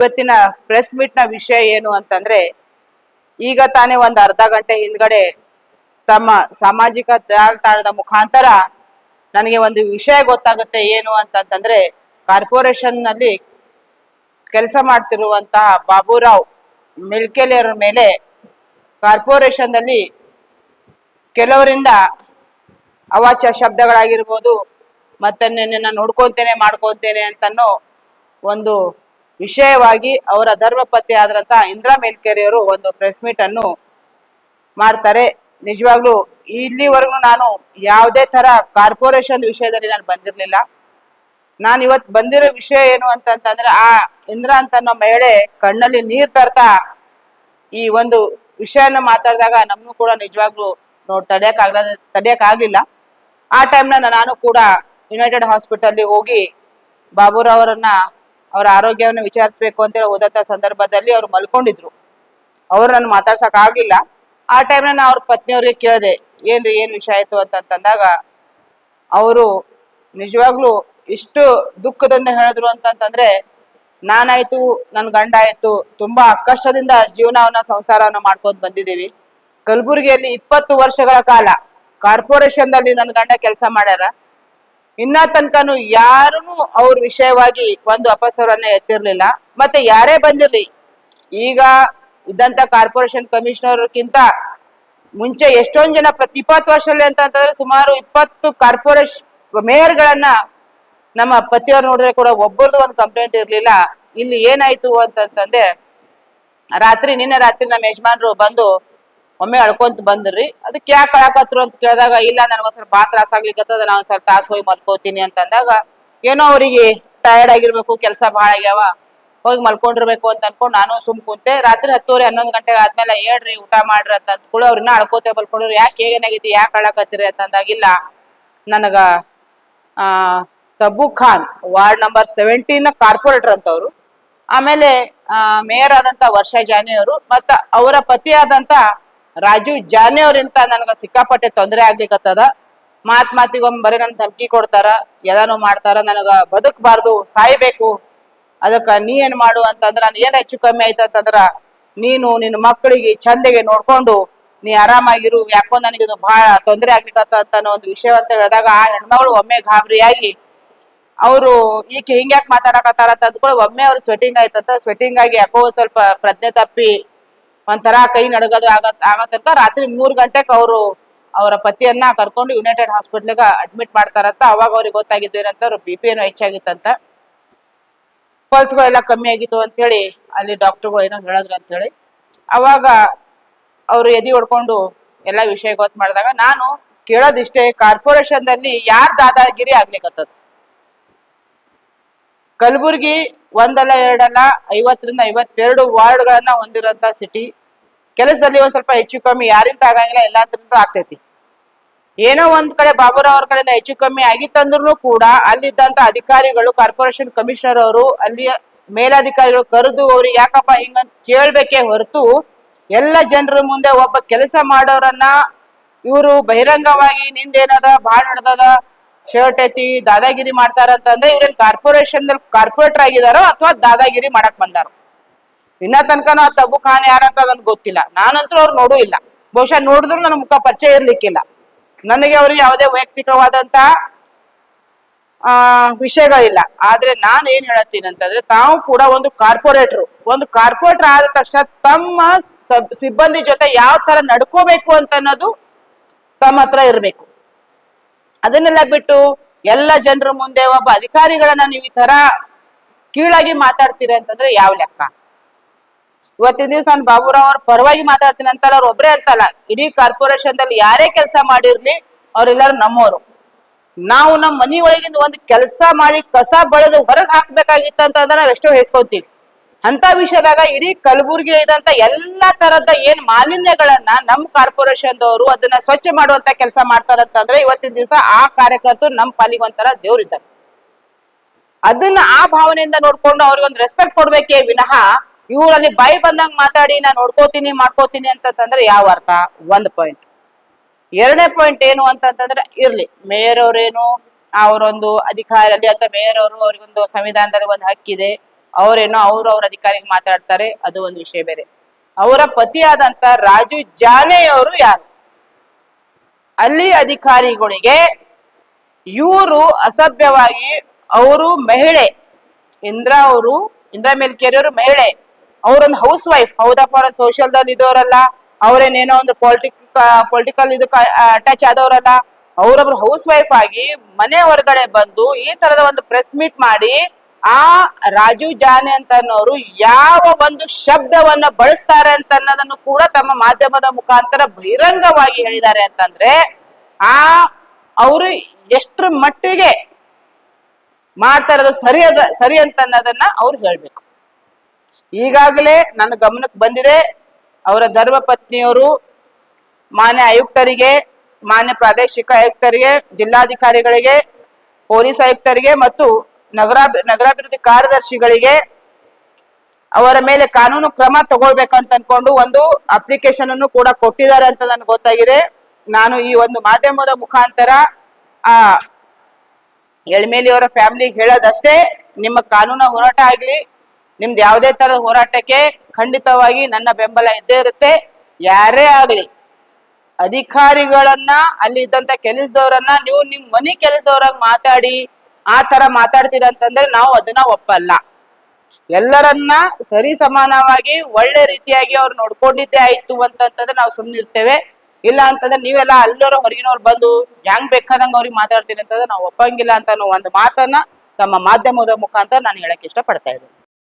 ಇವತ್ತಿನ press meet ನ ವಿಷಯ ಏನು ಅಂತಂದ್ರೆ, ಈಗ ತಾನೇ ಒಂದ್ ಅರ್ಧ ಗಂಟೆ ಹಿಂದ್ಗಡೆ ತಮ್ಮ ಸಾಮಾಜಿಕ ಜಾಲತಾಣದ ಮುಖಾಂತರ ನನಗೆ ಒಂದು ವಿಷಯ ಗೊತ್ತಾಗುತ್ತೆ. ಏನು ಅಂತಂತಂದ್ರೆ, ಕಾರ್ಪೊರೇಷನ್ ನಲ್ಲಿ ಕೆಲಸ ಮಾಡ್ತಿರುವಂತಹ ಬಾಬುರಾವ್ ಮಿಲ್ಕೆಲಿಯರ ಮೇಲೆ ಕಾರ್ಪೊರೇಷನ್ ನಲ್ಲಿ ಕೆಲವರಿಂದ ಅವಾಚ್ಯ ಶಬ್ದಗಳಾಗಿರ್ಬೋದು, ಮತ್ತೆ ನಿನ್ನ ನೋಡ್ಕೊಂತೇನೆ ಮಾಡ್ಕೊಂತೇನೆ ಅಂತನೋ ಒಂದು ವಿಷಯವಾಗಿ ಅವರ ಧರ್ಮಪತ್ನಿ ಆದಂತಹ ಇಂದ್ರಾ ಮೇಲ್ಕೆರೆಯವರು ಒಂದು ಪ್ರೆಸ್ ಮೀಟ್ ಅನ್ನು ಮಾಡ್ತಾರೆ. ನಿಜವಾಗ್ಲೂ ಇಲ್ಲಿವರೆಗೂ ನಾನು ಯಾವುದೇ ತರ ಕಾರ್ಪೊರೇಷನ್ ವಿಷಯದಲ್ಲಿ ನಾನು ಬಂದಿರ್ಲಿಲ್ಲ. ನಾನು ಇವತ್ತು ಬಂದಿರೋ ವಿಷಯ ಏನು ಅಂತಂತಂದ್ರೆ, ಆ ಇಂದ್ರಾ ಅಂತ ಅನ್ನೋ ಮಹಿಳೆ ಕಣ್ಣಲ್ಲಿ ನೀರ್ ತರ್ತಾ ಈ ಒಂದು ವಿಷಯನ ಮಾತಾಡಿದಾಗ ನಮ್ಗೂ ಕೂಡ ನಿಜವಾಗ್ಲೂ ತಡೆಯಕ್ ಆಗ್ಲಿಲ್ಲ. ಆ ಟೈಮ್ನ ನಾನು ಕೂಡ ಯುನೈಟೆಡ್ ಹಾಸ್ಪಿಟಲ್ ಹೋಗಿ ಬಾಬುರಾವ್ ಅವರನ್ನ ಅವರ ಆರೋಗ್ಯವನ್ನು ವಿಚಾರಿಸಬೇಕು ಅಂತೇಳಿ ಹೋದಂತ ಸಂದರ್ಭದಲ್ಲಿ ಅವ್ರು ಮಲ್ಕೊಂಡಿದ್ರು. ಅವ್ರು ನನ್ನ ಮಾತಾಡ್ಸಕ್ ಆಗ್ಲಿಲ್ಲ. ಆ ಟೈಮ್ನ ನಾ ಅವ್ರ ಪತ್ನಿಯವ್ರಿಗೆ ಕೇಳಿದೆ, ಏನ್ರಿ ಏನ್ ವಿಷಯ ಆಯ್ತು ಅಂತಂದಾಗ ಅವರು ನಿಜವಾಗ್ಲೂ ಇಷ್ಟು ದುಃಖದಿಂದ ಹೇಳಿದ್ರು ಅಂತಂತಂದ್ರೆ, ನಾನಾಯ್ತು ನನ್ ಗಂಡ ಆಯ್ತು ತುಂಬಾ ಕಷ್ಟದಿಂದ ಜೀವನವನ್ನ ಸಂಸಾರವನ್ನ ಮಾಡ್ಕೊಂಡ್ ಬಂದಿದ್ದೀವಿ. ಕಲಬುರಗಿಯಲ್ಲಿ 20 ವರ್ಷಗಳ ಕಾಲ ಕಾರ್ಪೊರೇಷನ್ ನಲ್ಲಿ ನನ್ನ ಗಂಡ ಕೆಲಸ ಮಾಡ್ಯಾರ. ಇನ್ನ ತನಕನು ಯಾರೂ ಅವ್ರ ವಿಷಯವಾಗಿ ಒಂದು ಅಪಸ್ವರನ್ನ ಎತ್ತಿರ್ಲಿಲ್ಲ. ಮತ್ತೆ ಯಾರೇ ಬಂದಿರ್ಲಿ, ಈಗ ಇದ್ದಂತ ಕಾರ್ಪೊರೇಷನ್ ಕಮಿಷನರ್ಗಿಂತ ಮುಂಚೆ ಎಷ್ಟೊಂದ್ ಜನ ಪ್ರತಿ 20 ವರ್ಷದಲ್ಲಿ ಅಂತಂದ್ರೆ ಸುಮಾರು 20 ಕಾರ್ಪೊರೇಷನ್ ಮೇಯರ್ಗಳನ್ನ ನಮ್ಮ ಪತಿಯವ್ರು ನೋಡಿದ್ರೆ ಕೂಡ ಒಬ್ಬರದು ಒಂದು ಕಂಪ್ಲೇಂಟ್ ಇರ್ಲಿಲ್ಲ. ಇಲ್ಲಿ ಏನಾಯ್ತು ಅಂತಂತಂದ್ರೆ, ನಿನ್ನೆ ರಾತ್ರಿ ನಮ್ಮ ಯಜಮಾನ್ರು ಬಂದು ಒಮ್ಮೆ ಅಳ್ಕೊಂತ ಬಂದ್ರಿ. ಅದಕ್ಕೆ ಯಾಕೆ ಅಳಕತ್ರು ಅಂತ ಕೇಳಿದಾಗ, ಇಲ್ಲ ನನಗೊಂದ್ ಸ್ವಲ್ಪ ತ್ರಾಸ ಆಗ್ಲಿಕ್ಕತ್ತದ, ನಾ ಒಂದ್ ಸ್ವಲ್ಪ ತಾಸು ಹೋಗಿ ಮಲ್ಕೋತೀನಿ ಅಂತಂದಾಗ, ಏನೋ ಅವ್ರಿಗೆ ಟಯರ್ಡ್ ಆಗಿರ್ಬೇಕು, ಕೆಲಸ ಬಹಳ ಆಗ್ಯಾವ, ಹೋಗಿ ಮಲ್ಕೊಂಡಿರ್ಬೇಕು ಅಂತ ಅನ್ಕೊಂಡು ನಾನು ಸುಮ್ ಕುಂತೆ. ರಾತ್ರಿ 10:30 11 ಗಂಟೆಗೆ ಆದ್ಮೇಲೆ ಹೇಳ್ರಿ ಊಟ ಮಾಡ್ರಿ ಅಂತ ಅಂದ್ಕೊಳ್ಳಿ ಅವ್ರನ್ನ ಅಳ್ಕೋತೆ ಮಲ್ಕೊಂಡ್ರು. ಯಾಕೆ ಏನಾಗೈತಿ, ಯಾಕೆ ಅಳಕತ್ತೀರಿ ಅಂತಂದಾಗಿಲ್ಲ, ನನಗ ತಬು ಖಾನ್ ವಾರ್ಡ್ ನಂಬರ್ 17 ಕಾರ್ಪೊರೇಟರ್ ಅಂತವ್ರು, ಆಮೇಲೆ ಮೇಯರ್ ಆದಂತ ವರ್ಷಾ ಜಾನಿ ಅವರು, ಮತ್ತ ಅವರ ಪತಿ ಆದಂತ ರಾಜೀವ್ ಜಾನಿ ಅವ್ರಿಂತ ನನಗ ಸಿಕ್ಕಾಪಟ್ಟೆ ತೊಂದರೆ ಆಗ್ಲಿಕ್ಕತ್ತದ. ಮಾತಿಗೊಮ್ಮೆ ಬರೀ ನನ್ ಧಮಕಿ ಕೊಡ್ತಾರ, ಎಲ್ಲಾನು ಮಾಡ್ತಾರ, ನನಗ ಬದುಕಬಾರ್ದು, ಸಾಯ್ಬೇಕು, ಅದಕ್ಕ ನೀ ಏನ್ ಮಾಡು ಅಂತಂದ್ರ, ನಾನು ಏನ್ ಹೆಚ್ಚು ಕಮ್ಮಿ ಆಯ್ತಂತಂದ್ರ ನೀನು ನಿನ್ನ ಮಕ್ಕಳಿಗೆ ಚಂದಗೆ ನೋಡ್ಕೊಂಡು ನೀ ಆರಾಮಾಗಿರು, ಯಾಕೋ ನನಗಿದು ಬಹಳ ತೊಂದರೆ ಆಗ್ಲಿಕ್ಕತ್ತ ಅಂತ ಅನ್ನೋ ಒಂದು ವಿಷಯ ಅಂತ ಹೇಳಿದಾಗ, ಆ ಹೆಣ್ಮಗಳು ಒಮ್ಮೆ ಗಾಬರಿಯಾಗಿ ಅವರು ಈಕೆ ಹಿಂಗ್ಯಾಕ್ ಮಾತಾಡಕತ್ತಾರ ಅಂತ ಅಂದ್ಕೊಂಡು ಒಮ್ಮೆ ಅವ್ರು ಸ್ವೆಟಿಂಗ್ ಆಯ್ತಂತ. ಸ್ವೆಟಿಂಗ್ ಆಗಿ ಯಾಕೋ ಸ್ವಲ್ಪ ಪ್ರಜ್ಞೆ ತಪ್ಪಿ ಒಂಥರ ಕೈ ನಡಗೋದು ಆಗತ್ತಂತ ರಾತ್ರಿ 3 ಗಂಟೆಗೆ ಅವರು ಅವರ ಪತಿಯನ್ನ ಕರ್ಕೊಂಡು ಯುನೈಟೆಡ್ ಹಾಸ್ಪಿಟ್ಲ್ಗೆ ಅಡ್ಮಿಟ್ ಮಾಡ್ತಾರಂತ. ಅವಾಗ ಅವ್ರಿಗೆ ಗೊತ್ತಾಗಿದ್ದು ಏನಂತ, ಅವ್ರ BP ಏನೋ ಹೆಚ್ಚಾಗಿತ್ತಂತ, ಪಲ್ಸ್ಗಳೆಲ್ಲ ಕಮ್ಮಿ ಆಗಿತ್ತು ಅಂತ ಹೇಳಿ ಅಲ್ಲಿ ಡಾಕ್ಟರ್ಗಳು ಏನೋ ಹೇಳಿದ್ರು ಅಂತ ಹೇಳಿ. ಅವಾಗ ಅವರು ಎದಿ ಹೊಡ್ಕೊಂಡು ಎಲ್ಲಾ ವಿಷಯ ಗೊತ್ತು ಮಾಡಿದಾಗ ನಾನು ಕೇಳೋದಿಷ್ಟೇ, ಕಾರ್ಪೊರೇಷನ್ ನಲ್ಲಿ ಯಾರ್ ದಾದಾಗಿರಿ ಆಗ್ಲಿಕ್ಕತ್ತದ? ಕಲಬುರ್ಗಿ ಒಂದಲ್ಲ ಎರಡಲ್ಲ 50 ರಿಂದ 52 ವಾರ್ಡ್ಗಳನ್ನ ಹೊಂದಿರುವಂತ ಸಿಟಿ. ಕೆಲಸದಲ್ಲಿ ಒಂದ್ ಸ್ವಲ್ಪ ಹೆಚ್ಚು ಕಮ್ಮಿ ಯಾರಿಂದ ಆಗಂಗಿಲ್ಲ, ಎಲ್ಲಾದ್ರಿಂದ ಆಗ್ತೈತಿ. ಏನೋ ಒಂದ್ ಕಡೆ ಬಾಬುರಾವ್ ಅವ್ರ ಕಡೆಯಿಂದ ಹೆಚ್ಚು ಕಮ್ಮಿ ಆಗಿತ್ತಂದ್ರೂ ಕೂಡ ಅಲ್ಲಿದ್ದಂತ ಅಧಿಕಾರಿಗಳು, ಕಾರ್ಪೊರೇಷನ್ ಕಮಿಷನರ್ ಅವರು, ಅಲ್ಲಿಯ ಮೇಲಾಧಿಕಾರಿಗಳು ಕರೆದು ಅವ್ರಿಗೆ ಯಾಕಪ್ಪ ಹಿಂಗಂತ ಕೇಳ್ಬೇಕೇ ಹೊರತು, ಎಲ್ಲ ಜನರ ಮುಂದೆ ಒಬ್ಬ ಕೆಲಸ ಮಾಡೋರನ್ನ ಇವರು ಬಹಿರಂಗವಾಗಿ ನಿಂದೇನದ ಬಾಳ್ ನಡ್ದದ, ಶರ್ಟ್ ಎತ್ತಿ ದಾದಾಗಿರಿ ಮಾಡ್ತಾರಂತಂದ್ರೆ ಇವ್ರೇನ್ ಕಾರ್ಪೊರೇಷನ್ ಕಾರ್ಪೊರೇಟರ್ ಆಗಿದಾರೋ ಅಥವಾ ದಾದಾಗಿರಿ ಮಾಡಕ್ ಬಂದಾರೋ? ಇನ್ನ ತನಕನೂ ಆ ತಬು ಖಾನ್ ಯಾರಂತ ನನ್ಗೆ ಗೊತ್ತಿಲ್ಲ. ನಾನಂತೂ ಅವ್ರು ನೋಡೂ ಇಲ್ಲ, ಬಹುಶಃ ನೋಡಿದ್ರು ನನ್ನ ಮುಖ ಪರಿಚಯ ಇರ್ಲಿಕ್ಕಿಲ್ಲ. ನನಗೆ ಅವ್ರಿಗೆ ಯಾವುದೇ ವೈಯಕ್ತಿಕವಾದಂತ ವಿಷಯಗಳಿಲ್ಲ. ಆದ್ರೆ ನಾನು ಏನ್ ಹೇಳತ್ತೀನಿ ಅಂತಂದ್ರೆ, ತಾವು ಕೂಡ ಒಂದು ಕಾರ್ಪೊರೇಟರ್ ಆದ ತಕ್ಷಣ ತಮ್ಮ ಸಿಬ್ಬಂದಿ ಜೊತೆ ಯಾವ ತರ ನಡ್ಕೋಬೇಕು ಅಂತ ಅನ್ನೋದು ತಮ್ಮ ಹತ್ರ ಇರ್ಬೇಕು. ಅದನ್ನೆಲ್ಲ ಬಿಟ್ಟು ಎಲ್ಲ ಜನರ ಮುಂದೆ ಒಬ್ಬ ಅಧಿಕಾರಿಗಳನ್ನ ನೀವು ಈ ತರ ಕೀಳಾಗಿ ಮಾತಾಡ್ತೀರಿ ಅಂತಂದ್ರೆ ಯಾವ ಲೆಕ್ಕ? ಇವತ್ತಿನ ದಿವಸ ನಾನು ಬಾಬುರಾವ್ ಅವ್ರ ಪರವಾಗಿ ಮಾತಾಡ್ತೀನಿ ಅಂತಲ್ಲ, ಅವ್ರ ಒಬ್ರೇ ಅಂತಲ್ಲ, ಇಡೀ ಕಾರ್ಪೊರೇಷನ್ ದಲ್ಲಿ ಯಾರೇ ಕೆಲಸ ಮಾಡಿರ್ಲಿ ಅವ್ರೆಲ್ಲರೂ ನಮ್ಮವರು. ನಾವು ನಮ್ಮ ಮನಿ ಒಳಗಿಂದ ಒಂದು ಕೆಲಸ ಮಾಡಿ ಕಸ ಬಳಿದು ಹೊರಗೆ ಹಾಕ್ಬೇಕಾಗಿತ್ತಂತಂದ್ರೆ ನಾವ್ ಎಷ್ಟೋ ಹೆಸ್ಕೊಂತೀವಿ. ಅಂತ ವಿಷಯದಾಗ ಇಡೀ ಕಲಬುರ್ಗಿ ಇದಂತ ಎಲ್ಲಾ ತರದ ಏನ್ ಮಾಲಿನ್ಯಗಳನ್ನ ನಮ್ಮ ಕಾರ್ಪೊರೇಷನ್ದವರು ಅದನ್ನ ಸ್ವಚ್ಛ ಮಾಡುವಂತ ಕೆಲಸ ಮಾಡ್ತಾರಂತಂದ್ರೆ, ಇವತ್ತಿನ ದಿವಸ ಆ ಕಾರ್ಯಕರ್ತರು ನಮ್ಮ ಪಾಲಿಗೆ ಒಂಥರ ದೇವ್ರಿದ್ದಾರೆ. ಅದನ್ನ ಆ ಭಾವನೆಯಿಂದ ನೋಡ್ಕೊಂಡು ಅವ್ರಿಗೆ ಒಂದು ರೆಸ್ಪೆಕ್ಟ್ ಕೊಡ್ಬೇಕೇ ವಿನಃ ಇವರಲ್ಲಿ ಬಾಯಿ ಬಂದಂಗ್ ಮಾತಾಡಿ ನಾ ನೋಡ್ಕೋತೀನಿ ಮಾಡ್ಕೋತೀನಿ ಅಂತಂದ್ರೆ ಯಾವ ಅರ್ಥ? ಒಂದ್ ಪಾಯಿಂಟ್. ಎರಡನೇ ಪಾಯಿಂಟ್ ಏನು ಅಂತಂದ್ರೆ, ಇರ್ಲಿ ಮೇಯರ್ ಅವ್ರೇನು ಅವರೊಂದು ಅಧಿಕಾರಿ ಅಂತ ಮೇಯರ್ ಅವರು, ಅವ್ರಿಗೊಂದು ಸಂವಿಧಾನದಲ್ಲಿ ಒಂದು ಹಕ್ಕಿದೆ, ಅವರೇನೋ ಅವ್ರ ಅಧಿಕಾರಿಗೆ ಮಾತಾಡ್ತಾರೆ, ಅದು ಒಂದು ವಿಷಯ ಬೇರೆ. ಅವರ ಪತಿಯಾದಂತ ರಾಜು ಜಾನೆಯವರು ಯಾರು? ಅಲ್ಲಿ ಅಧಿಕಾರಿಗಳಿಗೆ ಇವರು ಅಸಭ್ಯವಾಗಿ, ಅವರು ಮಹಿಳೆ, ಇಂದ್ರಾ ಮೇಲ್ಕೇರಿ ಅವರು ಮಹಿಳೆ, ಅವರೊಂದು ಹೌಸ್ ವೈಫ್, ಹೌದಪ್ಪ, ಸೋಷಿಯಲ್ ದಲ್ಲಿ ಇದ್ದವರಲ್ಲ, ಅವ್ರೇನೇನೋ ಒಂದು ಪೊಲಿಟಿಕಲ್ ಇದಕ್ಕೆ ಅಟ್ಯಾಚ್ ಆದವರಲ್ಲ, ಅವರೊಬ್ರು ಹೌಸ್ ವೈಫ್ ಆಗಿ ಮನೆ ಹೊರಗಡೆ ಬಂದು ಈ ತರದ ಒಂದು ಪ್ರೆಸ್ ಮೀಟ್ ಮಾಡಿ ಆ ರಾಜು ಜಾನೆ ಅಂತನವರು ಯಾವ ಒಂದು ಶಬ್ದವನ್ನ ಬಳಸ್ತಾರೆ ಅಂತ ಅನ್ನೋದನ್ನು ಕೂಡ ತಮ್ಮ ಮಾಧ್ಯಮದ ಮುಖಾಂತರ ಬಹಿರಂಗವಾಗಿ ಹೇಳಿದ್ದಾರೆ ಅಂತಂದ್ರೆ ಆ ಅವರು ಎಷ್ಟರ ಮಟ್ಟಿಗೆ ಮಾಡ್ತಾ ಇರೋದು ಸರಿ ಅಂತ ಅನ್ನೋದನ್ನ ಅವ್ರು ಹೇಳ್ಬೇಕು. ಈಗಾಗಲೇ ನನ್ನ ಗಮನಕ್ಕೆ ಬಂದಿದೆ, ಅವರ ಧರ್ಮ ಪತ್ನಿಯವರು ಮಾನ್ಯ ಆಯುಕ್ತರಿಗೆ, ಮಾನ್ಯ ಪ್ರಾದೇಶಿಕ ಆಯುಕ್ತರಿಗೆ, ಜಿಲ್ಲಾಧಿಕಾರಿಗಳಿಗೆ, ಪೊಲೀಸ್ ಆಯುಕ್ತರಿಗೆ ಮತ್ತು ನಗರಾಭಿವೃದ್ಧಿ ಕಾರ್ಯದರ್ಶಿಗಳಿಗೆ ಅವರ ಮೇಲೆ ಕಾನೂನು ಕ್ರಮ ತಗೊಳ್ಬೇಕಂತ ಅನ್ಕೊಂಡು ಒಂದು ಅಪ್ಲಿಕೇಶನ್ ಅನ್ನು ಕೂಡ ಕೊಟ್ಟಿದ್ದಾರೆ ಅಂತ ನನ್ಗೆ ಗೊತ್ತಾಗಿದೆ. ನಾನು ಈ ಒಂದು ಮಾಧ್ಯಮದ ಮುಖಾಂತರ ಆ ಎಳ್ಮೇಲಿ ಅವರ ಫ್ಯಾಮಿಲಿಗೆ ಹೇಳೋದಷ್ಟೇ, ನಿಮ್ಮ ಕಾನೂನು ಹೋರಾಟ ಆಗ್ಲಿ, ನಿಮ್ದು ಯಾವುದೇ ತರದ ಹೋರಾಟಕ್ಕೆ ಖಂಡಿತವಾಗಿ ನನ್ನ ಬೆಂಬಲ ಇದ್ದೇ ಇರುತ್ತೆ. ಯಾರೇ ಆಗ್ಲಿ ಅಧಿಕಾರಿಗಳನ್ನ, ಅಲ್ಲಿ ಇದ್ದಂತ ಕೆಲಸದವರನ್ನ ನೀವು ನಿಮ್ ಮನಿ ಕೆಲಸದವರಾಗ ಮಾತಾಡಿ ಆ ತರ ಮಾತಾಡ್ತೀರಂತಂದ್ರೆ ನಾವು ಅದನ್ನ ಒಪ್ಪಲ್ಲ. ಎಲ್ಲರನ್ನ ಸರಿ ಸಮಾನವಾಗಿ ಒಳ್ಳೆ ರೀತಿಯಾಗಿ ಅವ್ರು ನೋಡ್ಕೊಂಡಿದ್ದೇ ಆಯ್ತು ಅಂತಂದ್ರೆ ನಾವು ಸುಮ್ಮನಿರ್ತೇವೆ. ಇಲ್ಲ ಅಂತಂದ್ರೆ ನೀವೆಲ್ಲ ಅಲ್ಲೋರು ಹೊರಗಿನವ್ರು ಬಂದು ಹೆಂಗ್ ಬೇಕಾದಂಗ ಅವ್ರಿಗೆ ಮಾತಾಡ್ತೀರಿ ಅಂತಂದ್ರೆ ನಾವು ಒಪ್ಪಂಗಿಲ್ಲ ಅಂತ ಒಂದು ಮಾತನ್ನ ತಮ್ಮ ಮಾಧ್ಯಮದ ಮುಖಾಂತರ ನಾನು ಹೇಳಕ್ ಇಷ್ಟಪಡ್ತಾ ಇದ್ದೀನಿ.